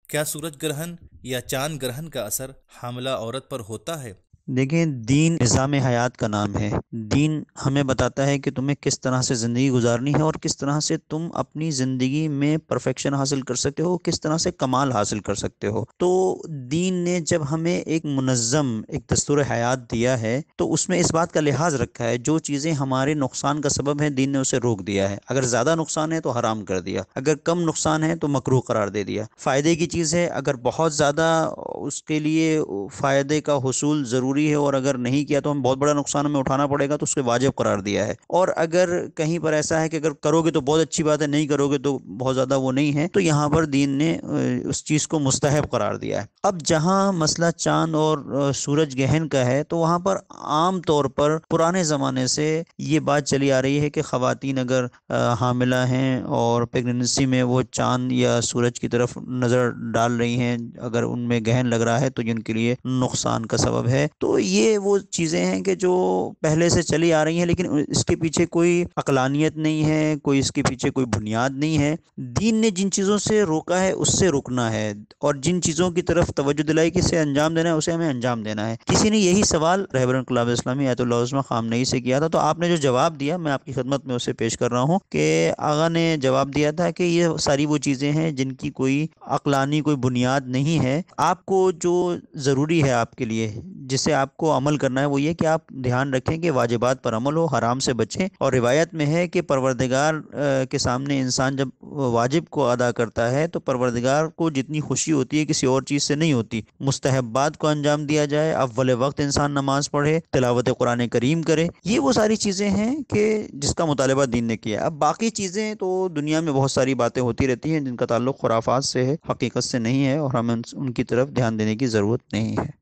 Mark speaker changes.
Speaker 1: کیا سورج گرہن یا چاند گرہن کا اثر حاملہ عورت پر ہوتا ہے؟
Speaker 2: دیکھیں، دین نظام حیات کا نام ہے۔ دین ہمیں بتاتا ہے کہ تمہیں کس طرح سے زندگی گزارنی ہے اور کس طرح سے تم اپنی زندگی میں پرفیکشن حاصل کر سکتے ہو، کس طرح سے کمال حاصل کر سکتے ہو۔ تو دین نے جب ہمیں ایک منظم ایک دستور حیات دیا ہے تو اس میں اس بات کا لحاظ رکھا ہے، جو چیزیں ہمارے نقصان کا سبب ہیں دین نے اسے روک دیا ہے۔ اگر زیادہ نقصان ہے تو حرام کر دیا، اگر کم نقصان ہے تو مکروہ قرار دے دیا۔ فائدے کی چیز ہے، اگر بہت زیادہ اس کے لیے فائدے کا حصول ضروری ہے اور اگر نہیں کیا تو ہم بہت بڑا نقصان ہمیں اٹھانا پڑے گا، تو اس کے واجب قرار دیا ہے۔ اور اگر کہیں پر ایسا ہے کہ اگر کرو گے تو بہت اچھی بات ہے، نہیں کرو گے تو بہت زیادہ وہ نہیں ہے، تو یہاں پر دین نے اس چیز کو مستحب قرار دیا ہے۔ اب جہاں مسئلہ چاند اور سورج گہن کا ہے تو وہاں پر عام طور پر پرانے زمانے سے یہ بات چلی آ رہی ہے کہ خواتین اگر حاملہ ہیں اور پیگننسی میں وہ چاند یا سورج کی طرف نظر ڈال رہی ہیں، اگر ان میں گہن لگ رہا ہے تو ان کے لیے نقصان کا سبب ہے۔ تو یہ وہ چیزیں ہیں کہ جو پہلے سے چلی آ رہی ہیں، لیکن اس کے پیچھے کوئی عقلانیت نہیں ہے، کوئی اس کے پیچھے کوئی بنیاد نہیں ہے۔ دین نے جن چیزوں سے روکا ہے اس سے رکنا ہے، اور جن چیزوں کی طرف توجہ دلائی کہ اسے انجام دینا ہے اسے ہمیں انجام دینا ہے۔ کسی نے یہی سوال رہبر انقلاب اسلامی آیت اللہ عظمہ خامنئی سے کیا تھا، تو آپ نے جو جواب دیا میں آپ کی خدمت میں اسے پیش کر رہا ہوں کہ آغا نے جواب دیا تھا کہ یہ ساری وہ چیزیں ہیں جن کی کوئی عقلانی کوئی بنیاد نہیں ہے۔ آپ کو جو ضروری ہے آپ کے لیے، جسے آپ کو عمل کرنا ہے، وہ یہ کہ آپ دھیان رکھیں کہ واجبات پر عمل ہو، حرام سے بچیں۔ اور روایت میں ہے کہ پروردگار کے سامنے انسان جب واجب کو ادا کرتا ہے تو پروردگار کو جتنی خوشی ہوتی ہے کسی اور چیز سے نہیں ہوتی۔ مستحبات کو انجام دیا جائے، اول وقت انسان نماز پڑھے، تلاوت قرآن کریم کرے، یہ وہ ساری چیزیں ہیں کہ جس کا مطالبہ دین نے کیا ہے۔ اب باقی چیزیں تو دنیا میں بہت ساری باتیں ہوتی رہتی ہیں جن کا تعلق خرافات سے ہے، حقیقت سے نہیں ہے، اور ہمیں ان کی طرف دھیان دینے کی ضرورت نہیں ہے۔